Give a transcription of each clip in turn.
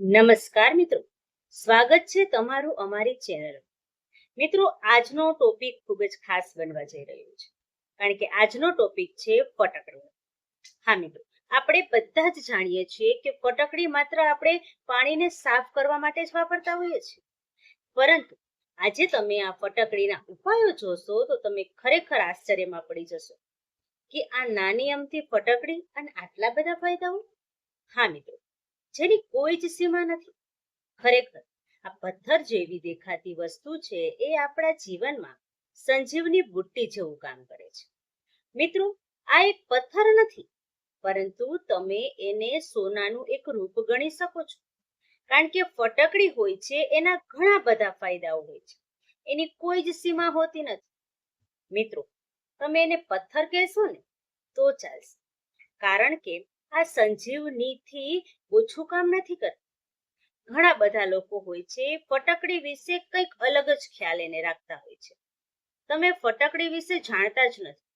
નમસ્કાર મિત્રો, સ્વાગત છે તમારું અમારી ચેનલ. મિત્રો, આજનો ટોપિક ખૂબ જ ખાસ બનવા જઈ રહ્યો છે, કારણ કે આજનો ટોપિક છે ફટકડી. હા મિત્રો, આપણે બધા જ જાણીએ છીએ કે ફટકડી માત્ર આપણે પાણીને સાફ કરવા માટે જ વાપરતા હોઈએ છીએ, પરંતુ આજે તમે આ ફટકડીના ઉપાયો જોશો તો તમે ખરેખર આશ્ચર્યમાં પડી જશો કે આ નાની અમથી ફટકડી અને આટલા બધા ફાયદાઓ. હા મિત્રો, જેની કોઈ જ સીમા નથી. ખરેખર આ પથ્થર જેવી દેખાતી વસ્તુ છે એ આપણા જીવનમાં સંજીવની બુટ્ટી જેવું કામ કરે છે. મિત્રો, આ એક પથ્થર નથી, પરંતુ તમે એને સોનાનું એક રૂપ ગણી શકો છો, કારણ કે ફટકડી હોય છે એના ઘણા બધા ફાયદાઓ હોય છે, એની કોઈ જ સીમા હોતી નથી. મિત્રો, તમે એને પથ્થર કહેશો ને તો ચાલશે, કારણ કે આ સંજીવનીથી ઓછું કામ નથી કરતું. ઘણા બધા લોકો હોય છે ફટકડી વિશે કંઈક અલગ જ ખ્યાલ એને રાખતા હોય છે. તમે ફટકડી વિશે જાણતા જ નથી.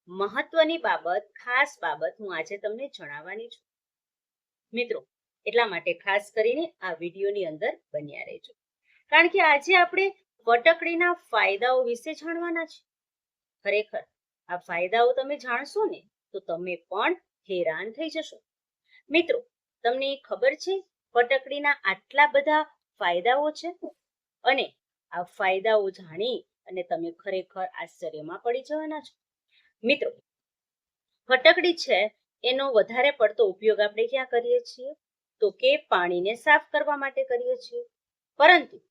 મહત્વની બાબત, ખાસ બાબત હું આજે તમને જણાવવાની છું મિત્રો, એટલા માટે ખાસ કરીને આ વિડીયોની અંદર બન્યા રહેજો, કારણ કે આજે આપણે ફટકડીના ફાયદાઓ વિશે જાણવાના છે. ખરેખર આ ફાયદાઓ તમે જાણશો ને તો તમે પણ હેરાન થઈ જશો. મિત્રો, તમને ખબર છે ફટકડીના આટલા બધા ફાયદાઓ છે? અને આ ફાયદાઓ જાણી અને તમે ખરેખર આશ્ચર્યમાં પડી જવાના છો. મિત્રો, ફટકડી છે એનો વધારે પડતો ઉપયોગ આપણે ક્યાં કરીએ છીએ? તો કે પાણીને સાફ કરવા માટે કરીએ છીએ. પરંતુ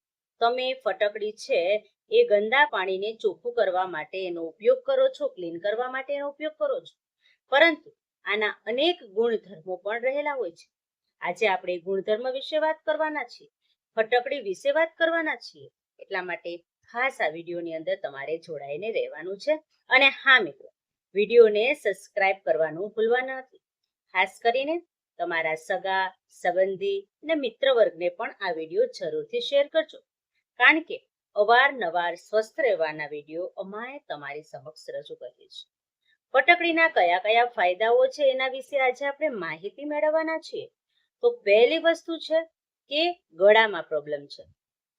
તમે ફટકડી છે એ ગંદા પાણીને ચોખ્ખું કરવા માટે એનો ઉપયોગ કરો છો, ક્લીન કરવા માટે એનો ઉપયોગ કરો છો. પરંતુ આના અનેક ગુણધર્મો પણ રહેલા હોય છે. આજે આપણે ગુણધર્મ વિશે વાત કરવાના છીએ, ફટકડી વિશે વાત કરવાના છીએ. એટલા માટે ખાસ આ વિડીયોની અંદર તમારે જોડાઈને રહેવાનું છે. અને હા મિત્રો, વિડીયોને સબસ્ક્રાઇબ કરવાનું ભૂલવાના નથી. ખાસ કરીને તમારા સગા, સંબંધી અને મિત્ર વર્ગને પણ આ વિડીયો જરૂરથી શેર કરજો, કારણ કે અવારનવાર સ્વસ્થ રહેવાના વિડીયો અમે તમારી સમક્ષ રજૂ કરીએ છીએ. ફટકડીના કયા કયા ફાયદાઓ છે એના વિશે આજે આપણે માહિતી મેળવવાના છીએ. તો પહેલી વસ્તુ છે કે ગળામાં પ્રોબ્લેમ છે.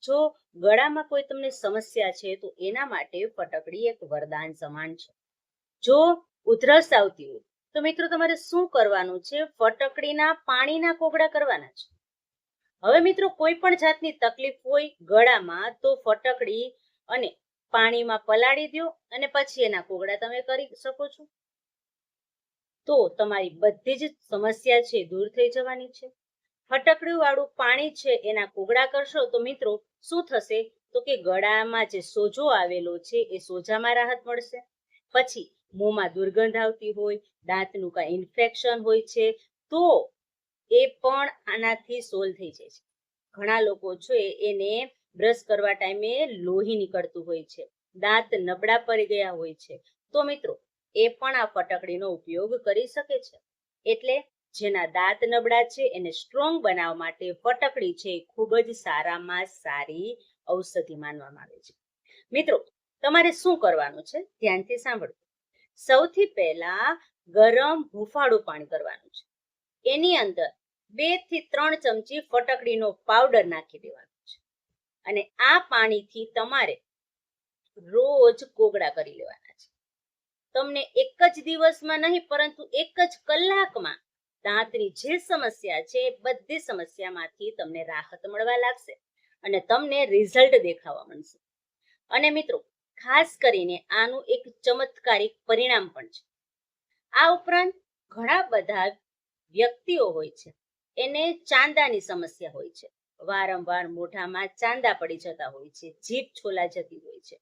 જો ગળામાં કોઈ તમને સમસ્યા છે તો એના માટે ફટકડી એક વરદાન સમાન છે. જો ઉધરસ આવતી હોય તો મિત્રો તમારે શું કરવાનું છે? ફટકડીના પાણીના કોગળા કરવાના છે. હવે મિત્રો, કોઈ પણ જાતની તકલીફ હોય ગળામાં તો ફટકડી અને પાણીમાં પલાળી દો અને પછી એના કોગળા તમે કરી શકો છો. તો તમારી બધી જ સમસ્યા છે દૂર થઈ જવાની છે. ફટકડી વાળું પાણી છે એના કોગળા કરશો તો મિત્રો શું થશે? તો કે ગળામાં જે સોજો આવેલો છે એ સોજામાં રાહત મળશે. પછી મોંમાં દુર્ગંધ આવતી હોય, દાંતનું કાંઈ ઇન્ફેક્શન હોય છે તો એ પણ આનાથી સોલ્વ થઈ જાય છે. ઘણા લોકો છે એને બ્રશ કરવા ટાઈમે લોહી નીકળતું હોય છે, દાંત નબળા પડી ગયા હોય છે, તો મિત્રો એ પણ આ ફટકડીનો ઉપયોગ કરી શકે છે. એટલે જેના દાંત નબળા છે એને સ્ટ્રોંગ બનાવવા માટે ફટકડી છે ખૂબ જ સારામાં સારી ઔષધિ માનવામાં આવે છે. મિત્રો, તમારે શું કરવાનું છે? ધ્યાનથી સાંભળો. સૌથી પહેલા ગરમ હૂંફાળું પાણી કરવાનું છે. એની અંદર 2 થી 3 ચમચી ફટકડીનો પાવડર નાખી દેવાનો છે. અને આ પાણીથી તમારે રોજ કોગળા કરી લેવાના છે. તમને એક જ દિવસમાં નહીં, પરંતુ એક જ કલાકમાં દાંતની જે સમસ્યા છે એ બધી સમસ્યામાંથી તમને રાહત મળવા લાગશે અને તમને રિઝલ્ટ દેખાવા મળશે. અને મિત્રો, ખાસ કરીને આનું એક ચમત્કારિક પરિણામ પણ છે. આ ઉપરાંત ઘણા બધા વ્યક્તિઓ હોય છે એને ચાંદાની સમસ્યા હોય છે, વારંવાર મોઢામાં ચાંદા પડી જતા હોય છે, જીભ છોલા જતી હોય છે.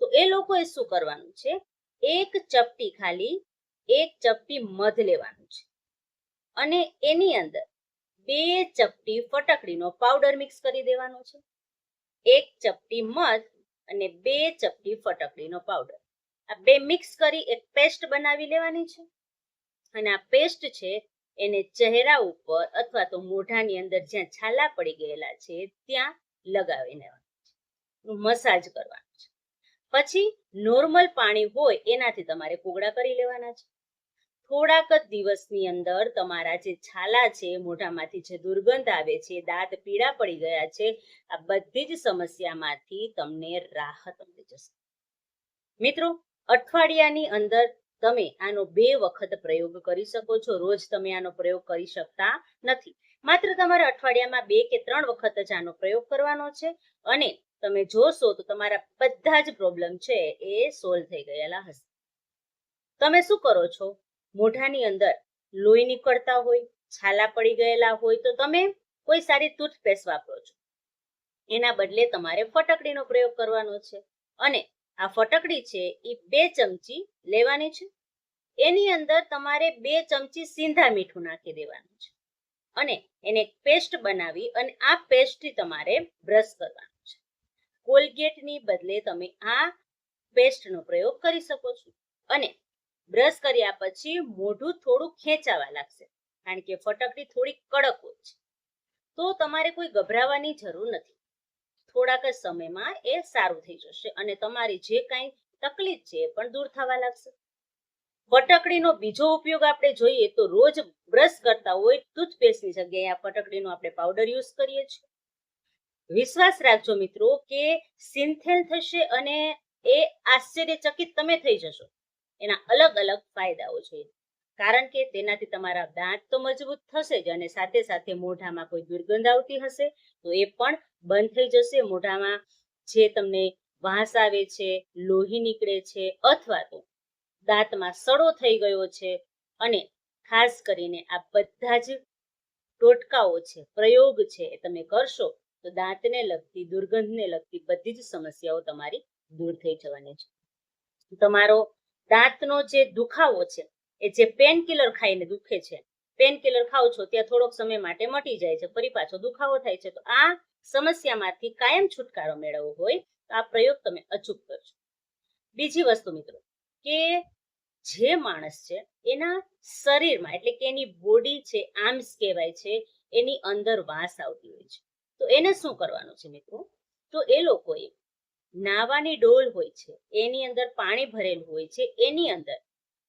તો એ લોકોએ શું કરવાનું છે? એક ચપટી મધ લેવાનું છે અને એની અંદર 2 ચપટી ફટકડીનો પાવડર મિક્સ કરી દેવાનો છે. 1 ચપટી મધ અને 2 ચપટી ફટકડીનો પાવડર, આ 2 મિક્સ કરી એક પેસ્ટ બનાવી લેવાની છે. અને આ પેસ્ટ છે એને ચહેરા ઉપર અથવા તો મોઢાની અંદર જ્યાં છાલા પડી ગયેલા છે ત્યાં લગાવી લેવાનું છે, મસાજ કરવાનું છે. પછી નોર્મલ પાણી હોય એનાથી તમારે કોગળા કરી લેવાના છે. થોડાક જ દિવસની અંદર તમારા જે છાલા છે, મોઢામાંથી જે દુર્ગંધ આવે છે, દાંત પીળા પડી ગયા છે, આ બધી જ સમસ્યામાંથી તમને રાહત મળી જશે. મિત્રો, અઠવાડિયાની અંદર તમે આનો 2 વખત પ્રયોગ કરી શકો છો. રોજ તમે આનો પ્રયોગ કરી શકતા નથી. માત્ર તમારે અઠવાડિયામાં 2 કે 3 વખત જ આનો પ્રયોગ કરવાનો છે અને તમે જોશો તો તમારા બધા જ પ્રોબ્લેમ છે એ સોલ્વ થઈ ગયેલા હશે. તમે શું કરો છો? મોઢાની અંદર લોહી નીકળતા હોય, છાલા પડી ગયેલા હોય તો તમે કોઈ સારી ટૂથપેસ્ટ વાપરો છો. એના બદલે તમારે ફટકડીનો પ્રયોગ કરવાનો છે અને આ ફટકડી છે એ 2 ચમચી લેવાની છે. એની અંદર તમારે 2 ચમચી સિંધા મીઠું નાખી દેવાનું છે અને એને પેસ્ટ બનાવી અને આ પેસ્ટથી તમારે બ્રશ કરવાનું છે. કોલગેટની બદલે તમે આ પેસ્ટનો પ્રયોગ કરી શકો છો અને બ્રશ કર્યા પછી મોઢું થોડું ખેંચાવા લાગશે, કારણ કે ફટકડી થોડી કડક હોય છે. તો તમારે કોઈ ગભરાવાની જરૂર નથી. થોડાક જ સમયમાં એ સારું થઈ જશે અને તમારી જે કાંઈ તકલીફ છે એ પણ દૂર થવા લાગશે. ફટકડીનો બીજો ઉપયોગ આપણે જોઈએ તો રોજ બ્રશ કરતા હોય ટૂથપેસ્ટની જગ્યાએ આ ફટકડીનો આપણે પાવડર યુઝ કરીએ છીએ. વિશ્વાસ રાખજો મિત્રો કે સિંથેલ થશે અને એ આશ્ચર્યચકિત તમે થઈ જશો. એના અલગ અલગ ફાયદાઓ છે, કારણ કે તેનાથી તમારા દાંત તો મજબૂત થશે જ અને સાથે સાથે મોઢામાં કોઈ દુર્ગંધ આવતી હશે તો એ પણ બંધ થઈ જશે. મોઢામાં જે તમને વાસ આવે છે, લોહી નીકળે છે અથવા તો દાંતમાં સડો થઈ ગયો છે અને ખાસ કરીને આ બધા જ ટોટકાઓ છે, પ્રયોગ છે એ તમે કરશો તો દાંતને લગતી, દુર્ગંધને લગતી બધી જ સમસ્યાઓ તમારી દૂર થઈ જવાની છે. તમારો દાંતનો જે દુખાવો છે એ જે પેન કિલર ખાઈને દુખે છે, પેન કિલર ખાઓ છો ત્યાં થોડોક સમય માટે મટી જાય છે, ફરી પાછો દુખાવો થાય છે. તો આ સમસ્યામાંથી કાયમ છુટકારો મેળવવો હોય તો આ પ્રયોગ તમે અચૂક કરજો. બીજી વસ્તુ મિત્રો કે જે માણસ છે એના શરીરમાં એટલે કે એની બોડી છે, આર્મ્સ કહેવાય છે, એની અંદર વાસ આવતી હોય છે. તો એને શું કરવાનું છે મિત્રો? તો એ લોકોએ નાવાની ડોલ હોય છે, એની અંદર પાણી ભરેલું હોય છે, એની અંદર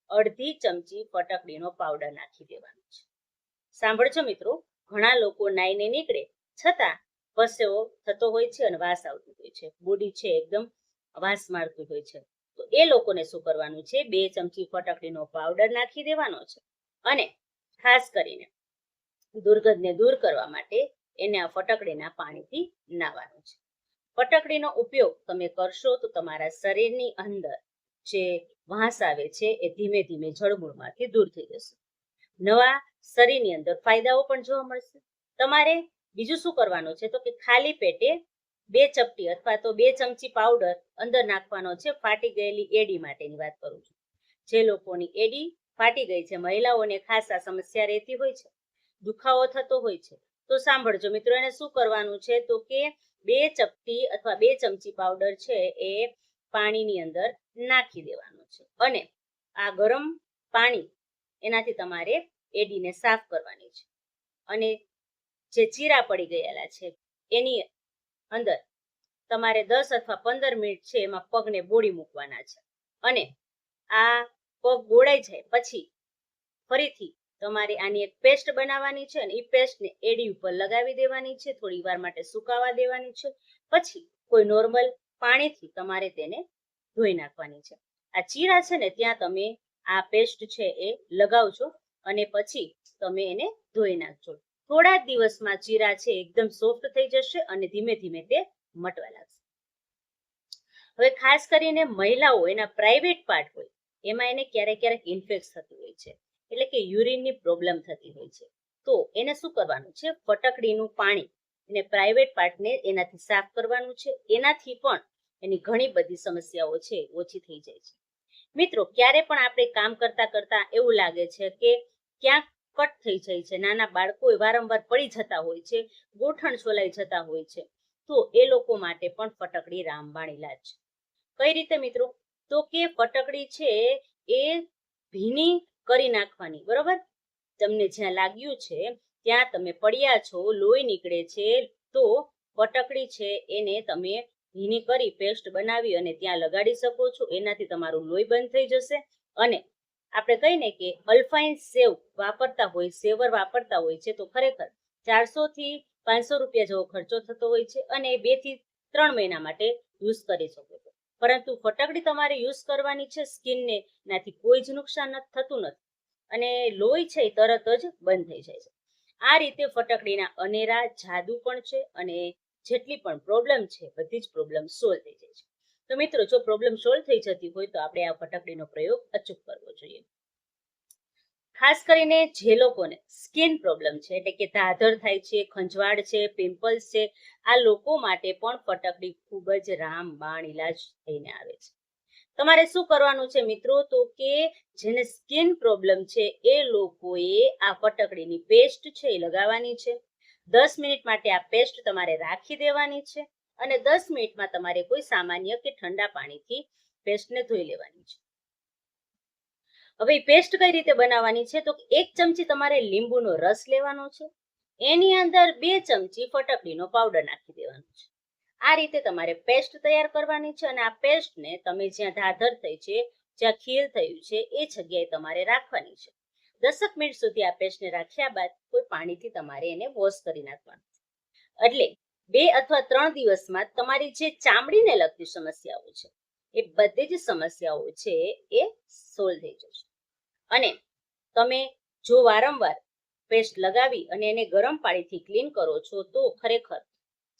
અડધી ચમચી ફટકડીનો પાવડર નાખી દેવાનો છે. સાંભળજો મિત્રો, ઘણા લોકો નાઈને નીકળે છતાં પરસેવો થતો હોય છે અને વાસ આવતી હોય છે, બોડી છે એકદમ વાસ મારતું હોય છે. તો એ લોકોને શું કરવાનું છે? 2 ચમચી ફટકડીનો પાવડર નાખી દેવાનો છે અને ખાસ કરીને દુર્ગંધને દૂર કરવા માટે એને આ ફટકડીના પાણીથી નાહવાનું છે. ફટકડીનો ઉપયોગ તમે કરશો તો તમારા શરીરની અંદર જે વાસ આવે છે એ ધીમે ધીમે જળમૂળમાંથી દૂર થઈ જશે. નવા શરીરની અંદર ફાયદાઓ પણ જોવા મળશે. તમારે બીજું શું કરવાનું છે તો કે ખાલી પેટે 2 ચપટી અથવા તો 2 ચમચી પાવડર અંદર નાખવાનો છે. ફાટી ગયેલી એડી માટેની વાત કરું છું. જે લોકોની એડી ફાટી ગઈ છે, મહિલાઓને ખાસ આ સમસ્યા રહેતી હોય છે, દુખાવો થતો હોય છે, તો સાંભળજો મિત્રો, એને શું કરવાનું છે તો કે 2 ચપટી અથવા 2 ચમચી પાવડર છે એ પાણીની અંદર નાખી દેવાનું છે અને આ ગરમ પાણી એનાથી તમારે એડીને સાફ કરવાની છે અને જે ચીરા પડી ગયેલા છે એની અંદર તમારે 10 અથવા 15 મિનિટ છે એમાં પગને બોળી મૂકવાના છે અને આ પગ બોળાઈ જાય પછી ફરીથી તમારે આની એક પેસ્ટ બનાવવાની છે અને એ પેસ્ટને એડી ઉપર લગાવી દેવાની છે, થોડી વાર માટે સુકાવા દેવાની છે. પછી કોઈ નોર્મલ પાણીથી તમારે તેને ધોઈ નાખવાની છે. આ ચીરા છે ને ત્યાં તમે આ પેસ્ટ છે એ લગાવજો અને પછી તમે એને ધોઈ નાખજો. થોડા જ દિવસમાં ચીરા છે એકદમ સોફ્ટ થઈ જશે અને ધીમે ધીમે તે મટવા લાગશે. હવે ખાસ કરીને મહિલાઓ એના પ્રાઇવેટ પાર્ટ હોય એમાં એને ક્યારેક ક્યારેક ઇન્ફેક્ટ થતી હોય છે, એટલે કે યુરિનની પ્રોબ્લેમ થતી હોય છે. તો એને શું કરવાનું છે? ફટકડીનું પાણી એને પ્રાઇવેટ પાર્ટને એનાથી સાફ કરવાનું છે. એનાથી પણ એની ઘણી બધી સમસ્યાઓ છે ઓછી થઈ જાય છે. મિત્રો, ક્યારે પણ આપણે કામ કરતા કરતા એવું લાગે છે કે ક્યાંક કટ થઈ જાય છે, નાના બાળકો વારંવાર પડી જતા હોય છે, ગોઠણ છોલાઈ જતા હોય છે, તો એ લોકો માટે પણ ફટકડી રામબાણ ઈલાજ છે. કઈ રીતે મિત્રો? તો કે ફટકડી છે એ ભીની કરી નાખવાની, બરોબર? તમને જ્યાં લાગ્યું છે ત્યાં તમે પડ્યા છો, લોહી નીકળે છે, તો ફટકડી છે એને તમે ભીની કરી પેસ્ટ બનાવી અને ત્યાં લગાડી શકો છો. એનાથી તમારું લોહી બંધ થઈ જશે અને આપણે કહીને કે અલ્ફાઇન સેવ વાપરતા હોય, સેવર વાપરતા હોય છે, તો ખરેખર 400 થી 500 રૂપિયા જેવો ખર્ચો થતો હોય છે અને 2 થી 3 મહિના માટે યુઝ કરી શકો છો. પરંતુ ફટકડી તમારે યુઝ કરવાની છે સ્કિનને, નાથી કોઈ જ નુકસાન થતું નથી અને લોહી છે એ તરત જ બંધ થઈ જાય છે. આ રીતે ફટકડીના અનેરા જાદુ પણ છે અને જેટલી પણ પ્રોબ્લેમ છે બધી જ પ્રોબ્લેમ સોલ્વ થઈ જાય છે. તો મિત્રો, જો પ્રોબ્લેમ સોલ્વ થઈ જતી હોય તો આપણે આ ફટકડીનો પ્રયોગ અચૂક કરવો જોઈએ. ખાસ કરીને જે લોકોને સ્કિન પ્રોબ્લેમ છે, એટલે કે ધાધર થાય છે, ખંજવાળ છે, પિમ્પલ્સ છે, આ લોકો માટે પણ ફટકડી ખૂબ જ રામબાણ ઈલાજ થઈને આવે છે. તમારે શું કરવાનું છે મિત્રો, તો કે જેને સ્કિન પ્રોબ્લેમ છે એ લોકોએ આ ફટકડીની પેસ્ટ છે એ લગાવવાની છે. 10 મિનિટ માટે આ પેસ્ટ તમારે રાખી દેવાની છે અને 10 મિનિટમાં તમારે કોઈ સામાન્ય કે ઠંડા પાણીથી પેસ્ટને ધોઈ લેવાની છે. હવે પેસ્ટ કઈ રીતે બનાવવાની છે, તો 1 ચમચી તમારે લીંબુનો રસ લેવાનો છે, એની અંદર 2 ચમચી ફટકડીનો પાવડર નાખી દેવાનો છે. આ રીતે તમારે પેસ્ટ તૈયાર કરવાની છે અને આ પેસ્ટને તમે જ્યાં ધાધર થઈ છે, જ્યાં ખીલ થયું છે એ જગ્યાએ તમારે રાખવાની છે. 10 મિનિટ સુધી આ પેસ્ટને રાખ્યા બાદ કોઈ પાણીથી તમારે એને વોશ કરી નાખવાનું. એટલે 2 અથવા 3 દિવસમાં તમારી જે ચામડીને લગતી સમસ્યાઓ છે એ બધી જ સમસ્યાઓ છે એ સોલ્વ થઈ જશે. અને તમે જો વારંવાર પેસ્ટ લગાવી અને એને ગરમ પાણીથી ક્લીન કરો છો તો ખરેખર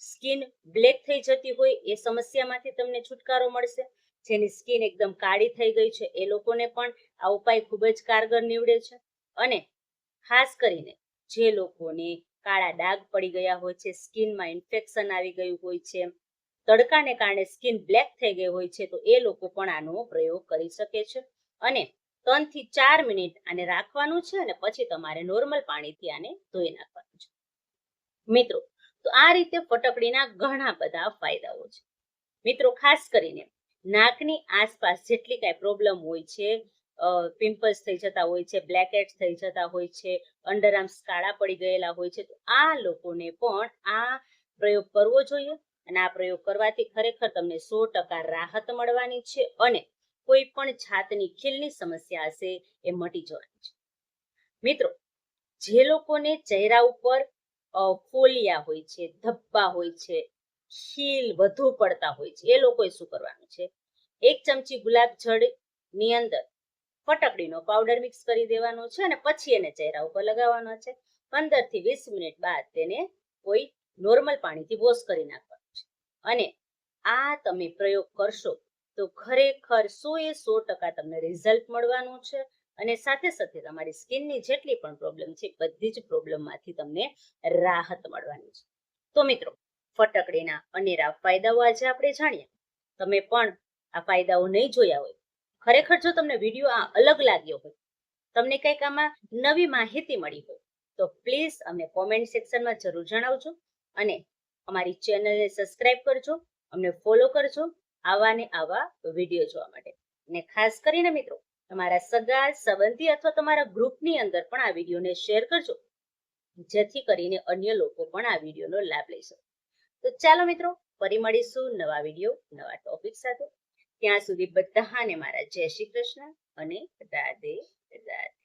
સ્કિન બ્લેક થઈ જતી હોય એ સમસ્યામાંથી તમને છુટકારો મળશે. જેની સ્કિન એકદમ કાળી થઈ ગઈ છે એ લોકોને પણ આ ઉપાય ખૂબ જ કારગર નીવડે છે. અને ખાસ કરીને જે લોકોને કાળા ડાઘ પડી ગયા હોય છે, સ્કિનમાં ઇન્ફેક્શન આવી ગયું હોય છે, તડકાને કારણે સ્કિન બ્લેક થઈ ગઈ હોય છે, તો એ લોકો પણ આનો પ્રયોગ કરી શકે છે. અને 3 થી 4 મિનિટ આને રાખવાનું છે અને પછી તમારે નોર્મલ પાણીથી આને ધોઈ નાખવાનું છે. મિત્રો, તો આ રીતે ફટકડીના ઘણા બધા ફાયદાઓ છે. મિત્રો, ખાસ કરીને નાકની આસપાસ જેટલી કાંઈ પ્રોબ્લેમ હોય છે, પિમ્પલ્સ થઈ જતા હોય છે, બ્લેકહેડ્સ થઈ જતા હોય છે, અંડરઆર્મ્સ કાળા પડી ગયેલા હોય છે, તો આ લોકોને પણ આ પ્રયોગ કરવો જોઈએ અને આ પ્રયોગ કરવાથી ખરેખર તમને 100% રાહત મળવાની છે અને કોઈ પણ જાતની ખીલની સમસ્યા હશે એ મટી જવાની છે. મિત્રો, જે લોકોને ચહેરા ઉપર ફોલિયા હોય છે, ધબ્બા હોય છે, ખીલ વધુ પડતા હોય છે, એ લોકોએ શું કરવાનું છે, 1 ચમચી ગુલાબ જળની અંદર ફટકડીનો પાવડર મિક્સ કરી દેવાનો છે અને પછી એને ચહેરા ઉપર લગાવવાનો છે. 15 થી 20 મિનિટ બાદ તેને કોઈ નોર્મલ પાણીથી વોશ કરી નાખવાનું છે. અને આ તમે પ્રયોગ કરશો તો ખરેખર 100% તમને રિઝલ્ટ મળવાનું છે અને સાથે સાથે તમારી સ્કિનની જેટલી પણ પ્રોબ્લેમ છે બધી જ પ્રોબ્લેમમાંથી તમને રાહત મળવાની છે. તો મિત્રો, ફટકડીના અનેરા ફાયદાઓ આજે આપણે જાણ્યા. તમે પણ આ ફાયદાઓ નહીં જોયા હોય, ખરેખર જો તમને વિડીયો આ અલગ લાગ્યો હોય, તમને કંઈક આમાં નવી માહિતી મળી હોય, તો પ્લીઝ અમને કોમેન્ટ સેક્શનમાં જરૂર જણાવજો અને અમારી ચેનલને સબસ્ક્રાઇબ કરજો, અમને ફોલો કરજો આવા ને આવા વિડીયો જોવા માટે. અને ખાસ કરીને મિત્રો, તમારા સગા સંબંધી અથવા તમારા ગ્રુપની અંદર પણ આ વિડીયોને શેર કરજો, જેથી કરીને અન્ય લોકો પણ આ વિડીયોનો લાભ લઈ શકે. તો ચાલો મિત્રો, ફરી મળીશું નવા વિડીયો નવા ટોપિક સાથે. ત્યાં સુધી બધાને મારા જય શ્રી કૃષ્ણ અને રાધે રાધે.